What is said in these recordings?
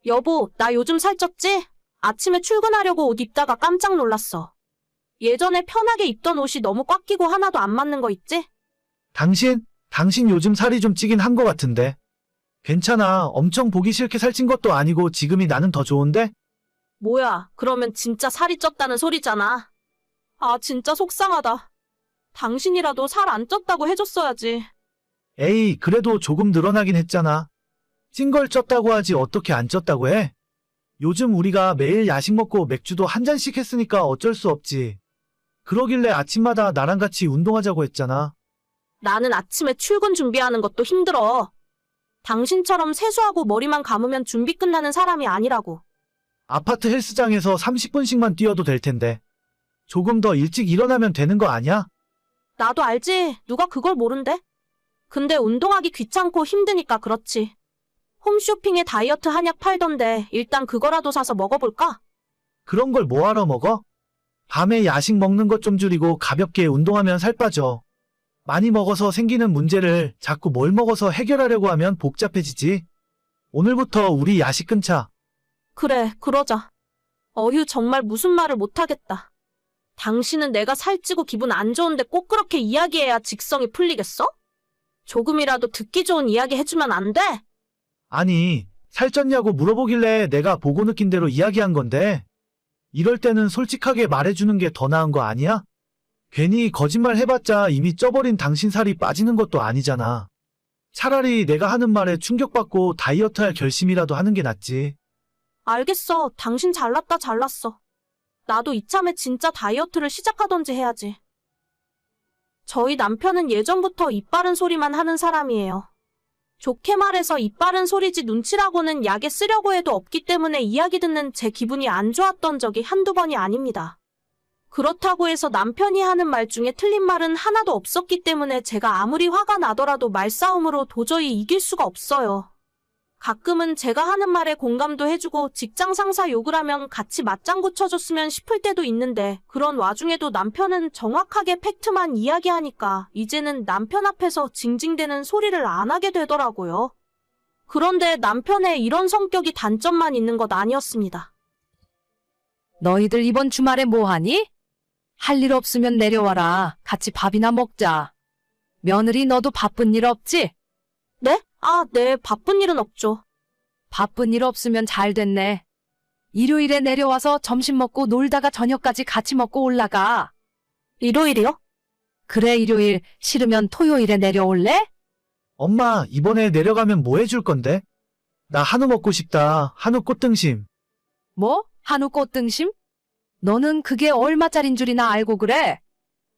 여보, 나 요즘 살쪘지? 아침에 출근하려고 옷 입다가 깜짝 놀랐어. 예전에 편하게 입던 옷이 너무 꽉 끼고 하나도 안 맞는 거 있지? 당신 요즘 살이 좀 찌긴 한 것 같은데. 괜찮아. 엄청 보기 싫게 살찐 것도 아니고 지금이 나는 더 좋은데? 뭐야, 그러면 진짜 살이 쪘다는 소리잖아. 아, 진짜 속상하다. 당신이라도 살 안 쪘다고 해줬어야지. 에이, 그래도 조금 늘어나긴 했잖아. 찐 걸 쪘다고 하지 어떻게 안 쪘다고 해? 요즘 우리가 매일 야식 먹고 맥주도 한 잔씩 했으니까 어쩔 수 없지. 그러길래 아침마다 나랑 같이 운동하자고 했잖아. 나는 아침에 출근 준비하는 것도 힘들어. 당신처럼 세수하고 머리만 감으면 준비 끝나는 사람이 아니라고. 아파트 헬스장에서 30분씩만 뛰어도 될 텐데. 조금 더 일찍 일어나면 되는 거 아니야? 나도 알지. 누가 그걸 모른대? 근데 운동하기 귀찮고 힘드니까 그렇지. 홈쇼핑에 다이어트 한약 팔던데 일단 그거라도 사서 먹어볼까? 그런 걸 뭐하러 먹어? 밤에 야식 먹는 것 좀 줄이고 가볍게 운동하면 살 빠져. 많이 먹어서 생기는 문제를 자꾸 뭘 먹어서 해결하려고 하면 복잡해지지. 오늘부터 우리 야식 끊자. 그래, 그러자. 어휴, 정말 무슨 말을 못하겠다. 당신은 내가 살찌고 기분 안 좋은데 꼭 그렇게 이야기해야 직성이 풀리겠어? 조금이라도 듣기 좋은 이야기 해주면 안 돼? 아니, 살쪘냐고 물어보길래 내가 보고 느낀 대로 이야기한 건데. 이럴 때는 솔직하게 말해주는 게 더 나은 거 아니야? 괜히 거짓말 해봤자 이미 쪄버린 당신 살이 빠지는 것도 아니잖아. 차라리 내가 하는 말에 충격받고 다이어트할 결심이라도 하는 게 낫지. 알겠어. 당신 잘났어. 나도 이참에 진짜 다이어트를 시작하던지 해야지. 저희 남편은 예전부터 입 바른 소리만 하는 사람이에요. 좋게 말해서 입 바른 소리지 눈치라고는 약에 쓰려고 해도 없기 때문에 이야기 듣는 제 기분이 안 좋았던 적이 한두 번이 아닙니다. 그렇다고 해서 남편이 하는 말 중에 틀린 말은 하나도 없었기 때문에 제가 아무리 화가 나더라도 말싸움으로 도저히 이길 수가 없어요. 가끔은 제가 하는 말에 공감도 해주고 직장 상사 욕을 하면 같이 맞장구 쳐줬으면 싶을 때도 있는데 그런 와중에도 남편은 정확하게 팩트만 이야기하니까 이제는 남편 앞에서 징징대는 소리를 안 하게 되더라고요. 그런데 남편의 이런 성격이 단점만 있는 것 아니었습니다. 너희들 이번 주말에 뭐 하니? 할 일 없으면 내려와라. 같이 밥이나 먹자. 며느리 너도 바쁜 일 없지? 네? 아, 네, 바쁜 일은 없죠. 바쁜 일 없으면 잘 됐네. 일요일에 내려와서 점심 먹고 놀다가 저녁까지 같이 먹고 올라가. 일요일이요? 그래, 일요일. 싫으면 토요일에 내려올래? 엄마, 이번에 내려가면 뭐 해줄 건데? 나 한우 먹고 싶다. 한우 꽃등심. 뭐? 한우 꽃등심? 너는 그게 얼마짜린 줄이나 알고 그래?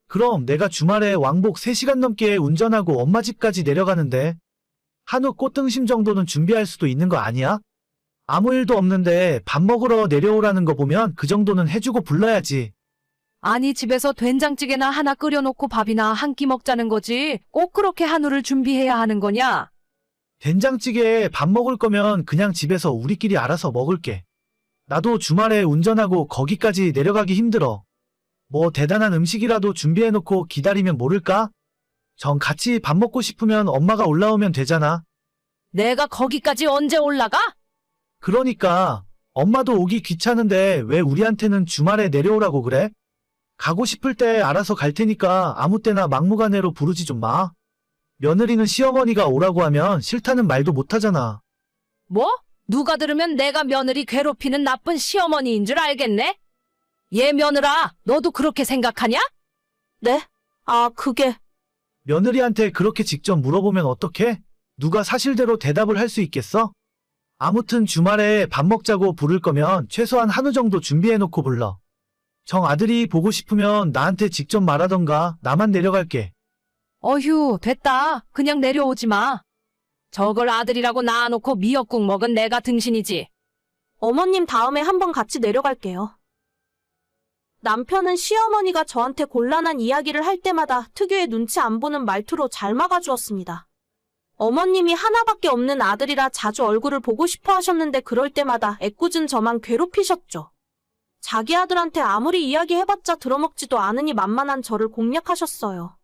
그럼 내가 주말에 왕복 3시간 넘게 운전하고 엄마 집까지 내려가는데 한우 꽃등심 정도는 준비할 수도 있는 거 아니야? 아무 일도 없는데 밥 먹으러 내려오라는 거 보면 그 정도는 해주고 불러야지. 아니, 집에서 된장찌개나 하나 끓여놓고 밥이나 한 끼 먹자는 거지. 꼭 그렇게 한우를 준비해야 하는 거냐? 된장찌개에 밥 먹을 거면 그냥 집에서 우리끼리 알아서 먹을게. 나도 주말에 운전하고 거기까지 내려가기 힘들어. 뭐 대단한 음식이라도 준비해놓고 기다리면 모를까? 정 같이 밥 먹고 싶으면 엄마가 올라오면 되잖아. 내가 거기까지 언제 올라가? 그러니까 엄마도 오기 귀찮은데 왜 우리한테는 주말에 내려오라고 그래? 가고 싶을 때 알아서 갈 테니까 아무 때나 막무가내로 부르지 좀 마. 며느리는 시어머니가 오라고 하면 싫다는 말도 못하잖아. 뭐? 누가 들으면 내가 며느리 괴롭히는 나쁜 시어머니인 줄 알겠네? 얘 며느라, 너도 그렇게 생각하냐? 네? 아, 그게... 며느리한테 그렇게 직접 물어보면 어떡해? 누가 사실대로 대답을 할 수 있겠어? 아무튼 주말에 밥 먹자고 부를 거면 최소한 한우 정도 준비해놓고 불러. 정 아들이 보고 싶으면 나한테 직접 말하던가 나만 내려갈게. 어휴, 됐다. 그냥 내려오지 마. 저걸 아들이라고 낳아놓고 미역국 먹은 내가 등신이지. 어머님 다음에 한번 같이 내려갈게요. 남편은 시어머니가 저한테 곤란한 이야기를 할 때마다 특유의 눈치 안 보는 말투로 잘 막아주었습니다. 어머님이 하나밖에 없는 아들이라 자주 얼굴을 보고 싶어 하셨는데 그럴 때마다 애꿎은 저만 괴롭히셨죠. 자기 아들한테 아무리 이야기해봤자 들어먹지도 않으니 만만한 저를 공략하셨어요.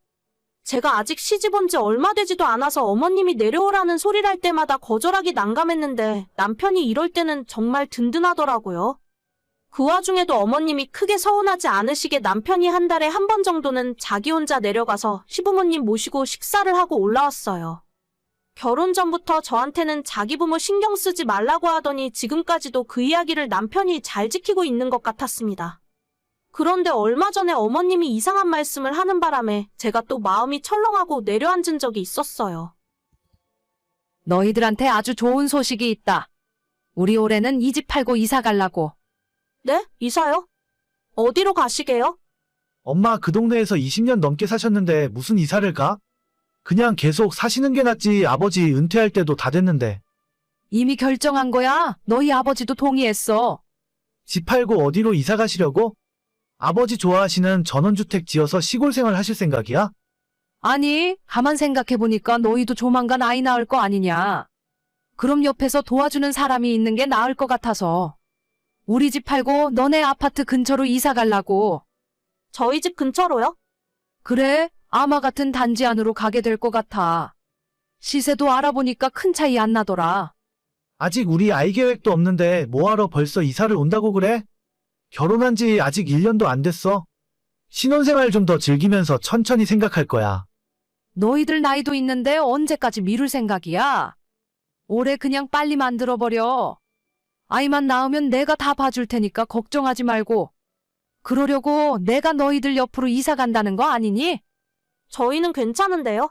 제가 아직 시집 온 지 얼마 되지도 않아서 어머님이 내려오라는 소리를 할 때마다 거절하기 난감했는데 남편이 이럴 때는 정말 든든하더라고요. 그 와중에도 어머님이 크게 서운하지 않으시게 남편이 한 달에 한 번 정도는 자기 혼자 내려가서 시부모님 모시고 식사를 하고 올라왔어요. 결혼 전부터 저한테는 자기 부모 신경 쓰지 말라고 하더니 지금까지도 그 이야기를 남편이 잘 지키고 있는 것 같았습니다. 그런데 얼마 전에 어머님이 이상한 말씀을 하는 바람에 제가 또 마음이 철렁하고 내려앉은 적이 있었어요. 너희들한테 아주 좋은 소식이 있다. 우리 올해는 이 집 팔고 이사 갈라고. 네? 이사요? 어디로 가시게요? 엄마 그 동네에서 20년 넘게 사셨는데 무슨 이사를 가? 그냥 계속 사시는 게 낫지. 아버지 은퇴할 때도 다 됐는데. 이미 결정한 거야. 너희 아버지도 동의했어. 집 팔고 어디로 이사 가시려고? 아버지 좋아하시는 전원주택 지어서 시골 생활 하실 생각이야? 아니, 가만 생각해보니까 너희도 조만간 아이 낳을 거 아니냐. 그럼 옆에서 도와주는 사람이 있는 게 나을 것 같아서. 우리 집 팔고 너네 아파트 근처로 이사 갈라고. 저희 집 근처로요? 그래, 아마 같은 단지 안으로 가게 될 것 같아. 시세도 알아보니까 큰 차이 안 나더라. 아직 우리 아이 계획도 없는데 뭐하러 벌써 이사를 온다고 그래? 결혼한 지 아직 1년도 안 됐어. 신혼생활 좀 더 즐기면서 천천히 생각할 거야. 너희들 나이도 있는데 언제까지 미룰 생각이야? 올해 그냥 빨리 만들어버려. 아이만 낳으면 내가 다 봐줄 테니까 걱정하지 말고. 그러려고 내가 너희들 옆으로 이사 간다는 거 아니니? 저희는 괜찮은데요.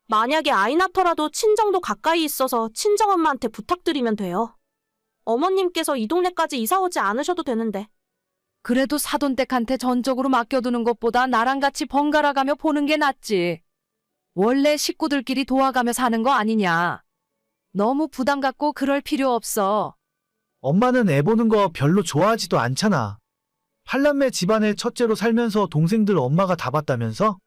만약에 아이 낳더라도 친정도 가까이 있어서 친정엄마한테 부탁드리면 돼요. 어머님께서 이 동네까지 이사 오지 않으셔도 되는데. 그래도 사돈댁한테 전적으로 맡겨두는 것보다 나랑 같이 번갈아 가며 보는 게 낫지. 원래 식구들끼리 도와가며 사는 거 아니냐. 너무 부담 갖고 그럴 필요 없어. 엄마는 애 보는 거 별로 좋아하지도 않잖아. 팔남매 집안의 첫째로 살면서 동생들 엄마가 다 봤다면서?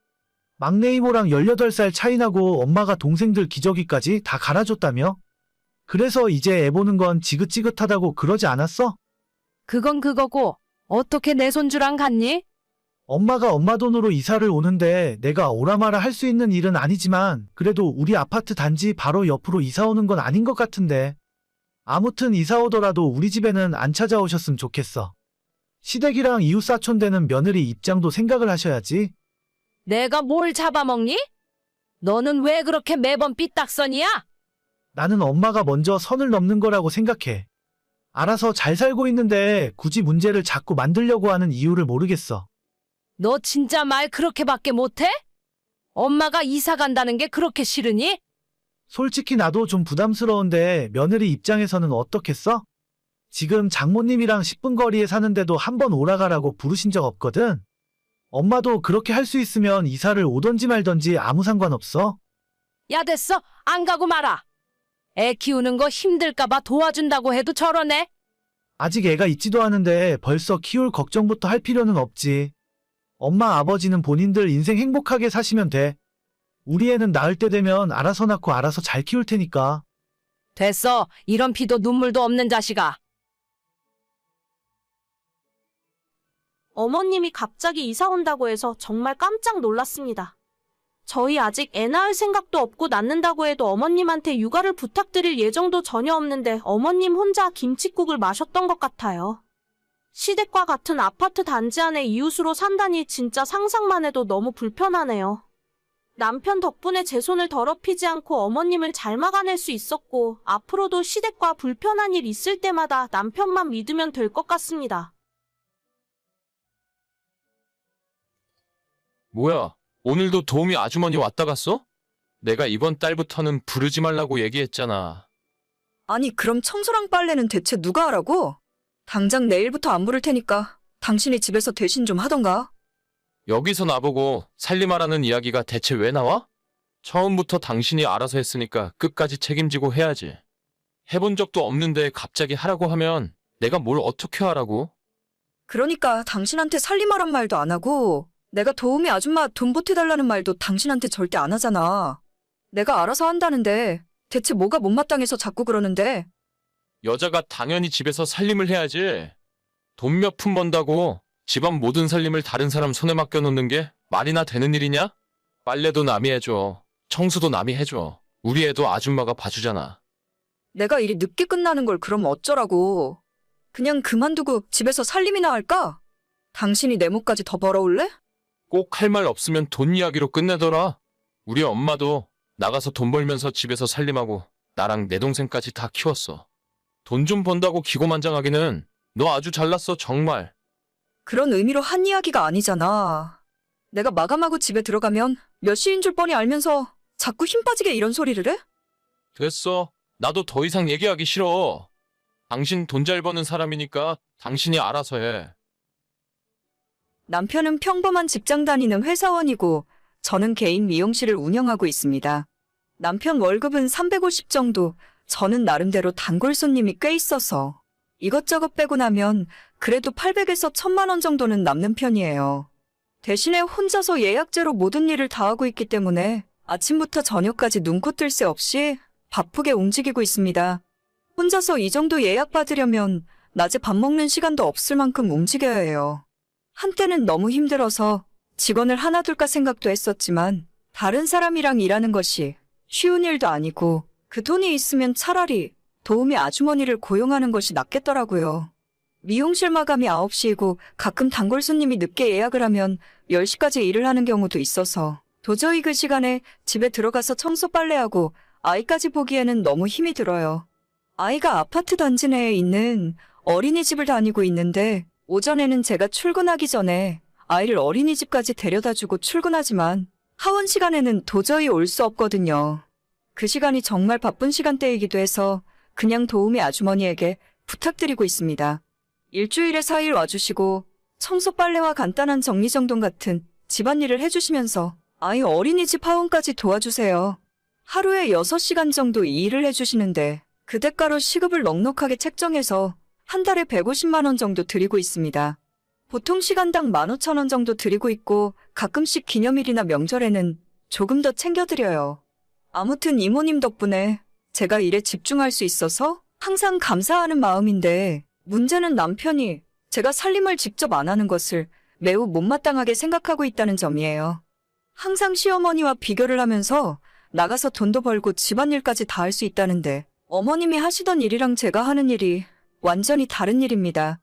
막내 이모랑 18살 차이 나고 엄마가 동생들 기저귀까지 다 갈아줬다며? 그래서 이제 애 보는 건 지긋지긋하다고 그러지 않았어? 그건 그거고 어떻게 내 손주랑 같니? 엄마가 엄마 돈으로 이사를 오는데 내가 오라마라 할 수 있는 일은 아니지만 그래도 우리 아파트 단지 바로 옆으로 이사 오는 건 아닌 것 같은데. 아무튼 이사 오더라도 우리 집에는 안 찾아오셨으면 좋겠어. 시댁이랑 이웃사촌 되는 며느리 입장도 생각을 하셔야지. 내가 뭘 잡아먹니? 너는 왜 그렇게 매번 삐딱선이야? 나는 엄마가 먼저 선을 넘는 거라고 생각해. 알아서 잘 살고 있는데 굳이 문제를 자꾸 만들려고 하는 이유를 모르겠어. 너 진짜 말 그렇게밖에 못해? 엄마가 이사 간다는 게 그렇게 싫으니? 솔직히 나도 좀 부담스러운데 며느리 입장에서는 어떻겠어? 지금 장모님이랑 10분 거리에 사는데도 한번 오라가라고 부르신 적 없거든. 엄마도 그렇게 할 수 있으면 이사를 오던지 말던지 아무 상관없어. 야 됐어. 안 가고 말아. 애 키우는 거 힘들까봐 도와준다고 해도 저러네. 아직 애가 있지도 않은데 벌써 키울 걱정부터 할 필요는 없지. 엄마 아버지는 본인들 인생 행복하게 사시면 돼. 우리 애는 낳을 때 되면 알아서 낳고 알아서 잘 키울 테니까. 됐어. 이런 피도 눈물도 없는 자식아. 어머님이 갑자기 이사 온다고 해서 정말 깜짝 놀랐습니다. 저희 아직 애 낳을 생각도 없고 낳는다고 해도 어머님한테 육아를 부탁드릴 예정도 전혀 없는데 어머님 혼자 김칫국을 마셨던 것 같아요. 시댁과 같은 아파트 단지 안에 이웃으로 산다니 진짜 상상만 해도 너무 불편하네요. 남편 덕분에 제 손을 더럽히지 않고 어머님을 잘 막아낼 수 있었고 앞으로도 시댁과 불편한 일 있을 때마다 남편만 믿으면 될 것 같습니다. 뭐야, 오늘도 도우미 아주머니 왔다 갔어? 내가 이번 달부터는 부르지 말라고 얘기했잖아. 아니, 그럼 청소랑 빨래는 대체 누가 하라고? 당장 내일부터 안 부를 테니까 당신이 집에서 대신 좀 하던가. 여기서 나보고 살림하라는 이야기가 대체 왜 나와? 처음부터 당신이 알아서 했으니까 끝까지 책임지고 해야지. 해본 적도 없는데 갑자기 하라고 하면 내가 뭘 어떻게 하라고? 그러니까 당신한테 살림하란 말도 안 하고 내가 도우미 아줌마 돈 보태달라는 말도 당신한테 절대 안 하잖아. 내가 알아서 한다는데 대체 뭐가 못마땅해서 자꾸 그러는데. 여자가 당연히 집에서 살림을 해야지. 돈 몇 푼 번다고 집안 모든 살림을 다른 사람 손에 맡겨놓는 게 말이나 되는 일이냐? 빨래도 남이 해줘. 청소도 남이 해줘. 우리 애도 아줌마가 봐주잖아. 내가 일이 늦게 끝나는 걸 그럼 어쩌라고. 그냥 그만두고 집에서 살림이나 할까? 당신이 내 몫까지 더 벌어올래? 꼭 할 말 없으면 돈 이야기로 끝내더라. 우리 엄마도 나가서 돈 벌면서 집에서 살림하고 나랑 내 동생까지 다 키웠어. 돈 좀 번다고 기고만장하기는 너 아주 잘났어, 정말. 그런 의미로 한 이야기가 아니잖아. 내가 마감하고 집에 들어가면 몇 시인 줄 뻔히 알면서 자꾸 힘 빠지게 이런 소리를 해? 됐어. 나도 더 이상 얘기하기 싫어. 당신 돈 잘 버는 사람이니까 당신이 알아서 해. 남편은 평범한 직장 다니는 회사원이고 저는 개인 미용실을 운영하고 있습니다. 남편 월급은 350 정도, 저는 나름대로 단골 손님이 꽤 있어서 이것저것 빼고 나면 그래도 800에서 1000만 원 정도는 남는 편이에요. 대신에 혼자서 예약제로 모든 일을 다 하고 있기 때문에 아침부터 저녁까지 눈코 뜰 새 없이 바쁘게 움직이고 있습니다. 혼자서 이 정도 예약 받으려면 낮에 밥 먹는 시간도 없을 만큼 움직여야 해요. 한때는 너무 힘들어서 직원을 하나 둘까 생각도 했었지만 다른 사람이랑 일하는 것이 쉬운 일도 아니고 그 돈이 있으면 차라리 도우미 아주머니를 고용하는 것이 낫겠더라고요. 미용실 마감이 9시이고 가끔 단골 손님이 늦게 예약을 하면 10시까지 일을 하는 경우도 있어서 도저히 그 시간에 집에 들어가서 청소 빨래하고 아이까지 보기에는 너무 힘이 들어요. 아이가 아파트 단지 내에 있는 어린이집을 다니고 있는데 오전에는 제가 출근하기 전에 아이를 어린이집까지 데려다주고 출근하지만 하원 시간에는 도저히 올 수 없거든요. 그 시간이 정말 바쁜 시간대이기도 해서 그냥 도우미 아주머니에게 부탁드리고 있습니다. 일주일에 4일 와주시고 청소 빨래와 간단한 정리정돈 같은 집안일을 해주시면서 아이 어린이집 하원까지 도와주세요. 하루에 6시간 정도 이 일을 해주시는데 그 대가로 시급을 넉넉하게 책정해서 한 달에 150만 원 정도 드리고 있습니다. 보통 시간당 15,000원 정도 드리고 있고 가끔씩 기념일이나 명절에는 조금 더 챙겨드려요. 아무튼 이모님 덕분에 제가 일에 집중할 수 있어서 항상 감사하는 마음인데 문제는 남편이 제가 살림을 직접 안 하는 것을 매우 못마땅하게 생각하고 있다는 점이에요. 항상 시어머니와 비교를 하면서 나가서 돈도 벌고 집안일까지 다 할 수 있다는데 어머님이 하시던 일이랑 제가 하는 일이 완전히 다른 일입니다.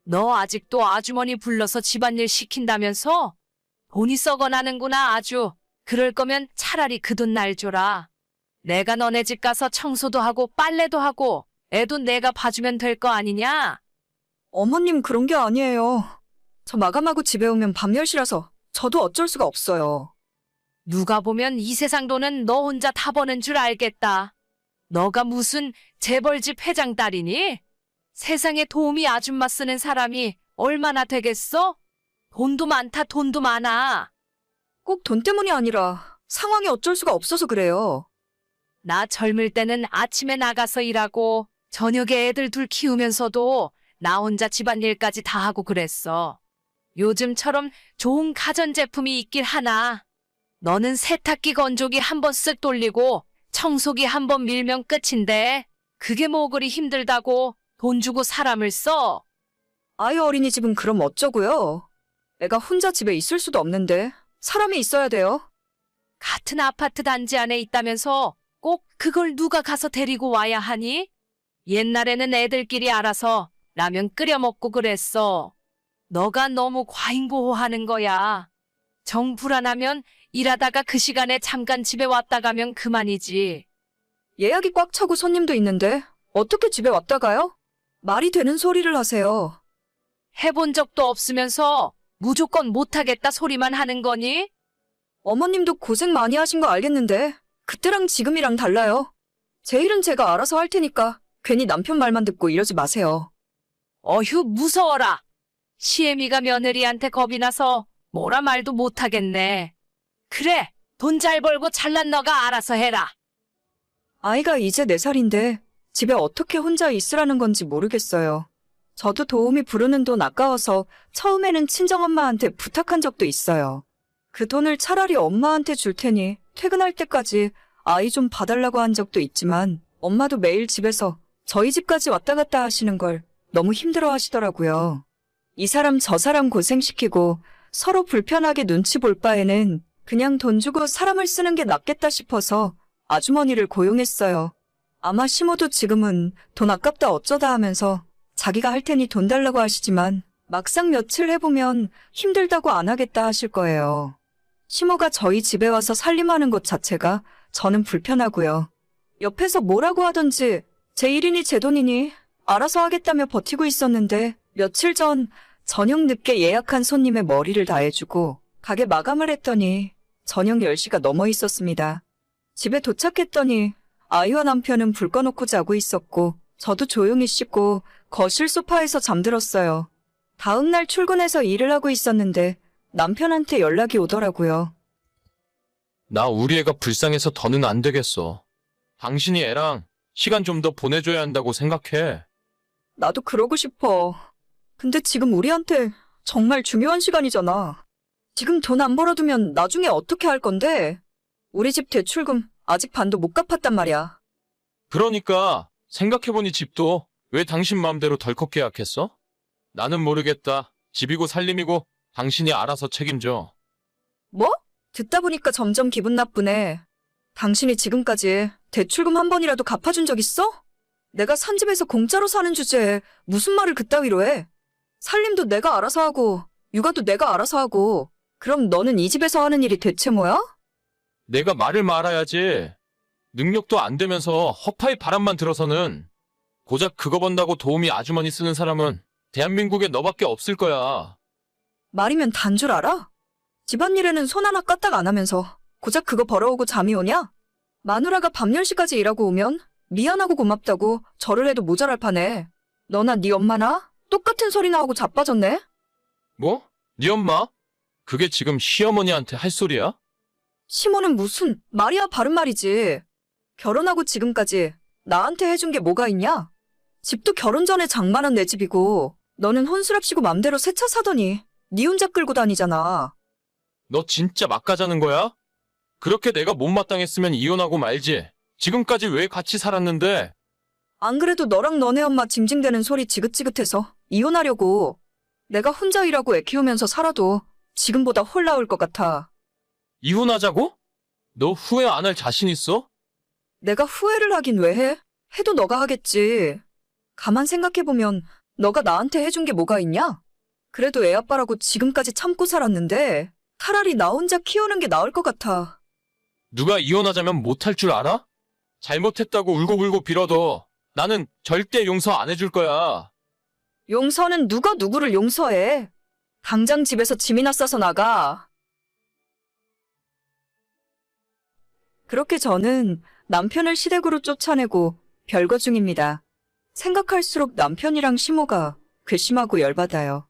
너 아직도 아주머니 불러서 집안일 시킨다면서? 돈이 썩어나는구나 아주. 그럴 거면 차라리 그 돈 날 줘라. 내가 너네 집 가서 청소도 하고 빨래도 하고 애도 내가 봐주면 될 거 아니냐? 어머님 그런 게 아니에요. 저 마감하고 집에 오면 밤 10시라서 저도 어쩔 수가 없어요. 누가 보면 이 세상 돈은 너 혼자 다 버는 줄 알겠다. 너가 무슨 재벌집 회장 딸이니? 세상에 도우미 아줌마 쓰는 사람이 얼마나 되겠어? 돈도 많다, 돈도 많아. 꼭 돈 때문이 아니라 상황이 어쩔 수가 없어서 그래요. 나 젊을 때는 아침에 나가서 일하고 저녁에 애들 둘 키우면서도 나 혼자 집안일까지 다 하고 그랬어. 요즘처럼 좋은 가전제품이 있길 하나. 너는 세탁기 건조기 한 번 쓱 돌리고 청소기 한 번 밀면 끝인데 그게 뭐 그리 힘들다고 돈 주고 사람을 써? 아이 어린이집은 그럼 어쩌고요? 애가 혼자 집에 있을 수도 없는데 사람이 있어야 돼요. 같은 아파트 단지 안에 있다면서 꼭 그걸 누가 가서 데리고 와야 하니? 옛날에는 애들끼리 알아서 라면 끓여 먹고 그랬어. 너가 너무 과잉보호하는 거야. 정 불안하면 일하다가 그 시간에 잠깐 집에 왔다 가면 그만이지. 예약이 꽉 차고 손님도 있는데 어떻게 집에 왔다 가요? 말이 되는 소리를 하세요. 해본 적도 없으면서 무조건 못하겠다 소리만 하는 거니? 어머님도 고생 많이 하신 거 알겠는데 그때랑 지금이랑 달라요. 제 일은 제가 알아서 할 테니까 괜히 남편 말만 듣고 이러지 마세요. 어휴 무서워라. 시애미가 며느리한테 겁이 나서 뭐라 말도 못하겠네. 그래, 돈 잘 벌고 잘난 너가 알아서 해라. 아이가 이제 4살인데 집에 어떻게 혼자 있으라는 건지 모르겠어요. 저도 도우미 부르는 돈 아까워서 처음에는 친정엄마한테 부탁한 적도 있어요. 그 돈을 차라리 엄마한테 줄 테니 퇴근할 때까지 아이 좀 봐달라고 한 적도 있지만 엄마도 매일 집에서 저희 집까지 왔다 갔다 하시는 걸 너무 힘들어 하시더라고요. 이 사람 저 사람 고생시키고 서로 불편하게 눈치 볼 바에는 그냥 돈 주고 사람을 쓰는 게 낫겠다 싶어서 아주머니를 고용했어요. 아마 시모도 지금은 돈 아깝다 어쩌다 하면서 자기가 할 테니 돈 달라고 하시지만 막상 며칠 해보면 힘들다고 안 하겠다 하실 거예요. 시모가 저희 집에 와서 살림하는 것 자체가 저는 불편하고요. 옆에서 뭐라고 하던지 제 일이니 제 돈이니 알아서 하겠다며 버티고 있었는데 며칠 전 저녁 늦게 예약한 손님의 머리를 다 해주고 가게 마감을 했더니 저녁 10시가 넘어 있었습니다. 집에 도착했더니 아이와 남편은 불 꺼놓고 자고 있었고 저도 조용히 씻고 거실 소파에서 잠들었어요. 다음 날 출근해서 일을 하고 있었는데 남편한테 연락이 오더라고요. 나 우리 애가 불쌍해서 더는 안 되겠어. 당신이 애랑 시간 좀 더 보내줘야 한다고 생각해. 나도 그러고 싶어. 근데 지금 우리한테 정말 중요한 시간이잖아. 지금 돈 안 벌어두면 나중에 어떻게 할 건데? 우리 집 대출금 아직 반도 못 갚았단 말이야. 그러니까 생각해보니 집도 왜 당신 마음대로 덜컥 계약했어? 나는 모르겠다. 집이고 살림이고 당신이 알아서 책임져. 뭐? 듣다 보니까 점점 기분 나쁘네. 당신이 지금까지 대출금 한 번이라도 갚아준 적 있어? 내가 산 집에서 공짜로 사는 주제에 무슨 말을 그따위로 해? 살림도 내가 알아서 하고 육아도 내가 알아서 하고 그럼 너는 이 집에서 하는 일이 대체 뭐야? 내가 말을 말아야지. 능력도 안 되면서 허파의 바람만 들어서는 고작 그거 번다고 도우미 아주머니 쓰는 사람은 대한민국에 너밖에 없을 거야. 말이면 단 줄 알아? 집안일에는 손 하나 까딱 안 하면서 고작 그거 벌어오고 잠이 오냐? 마누라가 밤 10시까지 일하고 오면 미안하고 고맙다고 절을 해도 모자랄 판에 너나 네 엄마나 똑같은 소리나 하고 자빠졌네? 뭐? 네 엄마? 그게 지금 시어머니한테 할 소리야? 시모는 무슨 말이야 바른 말이지. 결혼하고 지금까지 나한테 해준 게 뭐가 있냐? 집도 결혼 전에 장만한 내 집이고 너는 혼수랍시고 맘대로 새 차 사더니 네 혼자 끌고 다니잖아. 너 진짜 막 가자는 거야? 그렇게 내가 못마땅했으면 이혼하고 말지. 지금까지 왜 같이 살았는데? 안 그래도 너랑 너네 엄마 징징대는 소리 지긋지긋해서 이혼하려고. 내가 혼자 일하고 애 키우면서 살아도 지금보다 홀 나올 것 같아. 이혼하자고? 너 후회 안 할 자신 있어? 내가 후회를 하긴 왜 해? 해도 너가 하겠지. 가만 생각해보면 너가 나한테 해준 게 뭐가 있냐? 그래도 애 아빠라고 지금까지 참고 살았는데 차라리 나 혼자 키우는 게 나을 것 같아. 누가 이혼하자면 못할 줄 알아? 잘못했다고 울고불고 빌어도 나는 절대 용서 안 해줄 거야. 용서는 누가 누구를 용서해? 당장 집에서 짐이나 싸서 나가. 그렇게 저는 남편을 시댁으로 쫓아내고 별거 중입니다. 생각할수록 남편이랑 시모가 괘씸하고 열받아요.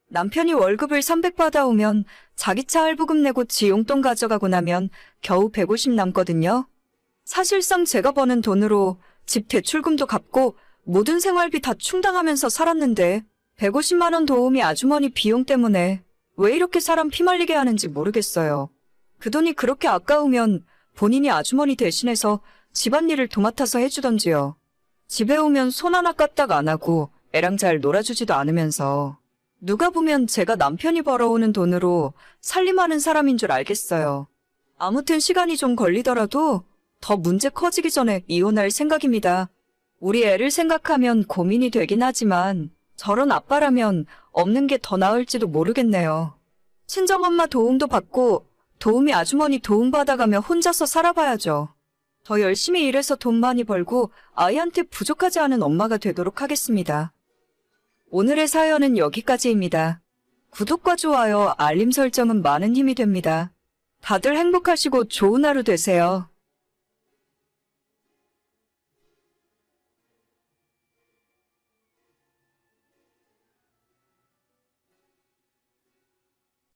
남편이 월급을 300 받아오면 자기 차 할부금 내고 지 용돈 가져가고 나면 겨우 150 남거든요. 사실상 제가 버는 돈으로 집 대출금도 갚고 모든 생활비 다 충당하면서 살았는데 150만 원 도우미 아주머니 비용 때문에 왜 이렇게 사람 피말리게 하는지 모르겠어요. 그 돈이 그렇게 아까우면 본인이 아주머니 대신해서 집안일을 도맡아서 해주던지요. 집에 오면 손 하나 까딱 안 하고 애랑 잘 놀아주지도 않으면서 누가 보면 제가 남편이 벌어오는 돈으로 살림하는 사람인 줄 알겠어요. 아무튼 시간이 좀 걸리더라도 더 문제 커지기 전에 이혼할 생각입니다. 우리 애를 생각하면 고민이 되긴 하지만 저런 아빠라면 없는 게 더 나을지도 모르겠네요. 친정엄마 도움도 받고 도우미 아주머니 도움받아가며 혼자서 살아봐야죠. 더 열심히 일해서 돈 많이 벌고 아이한테 부족하지 않은 엄마가 되도록 하겠습니다. 오늘의 사연은 여기까지입니다. 구독과 좋아요, 알림 설정은 많은 힘이 됩니다. 다들 행복하시고 좋은 하루 되세요.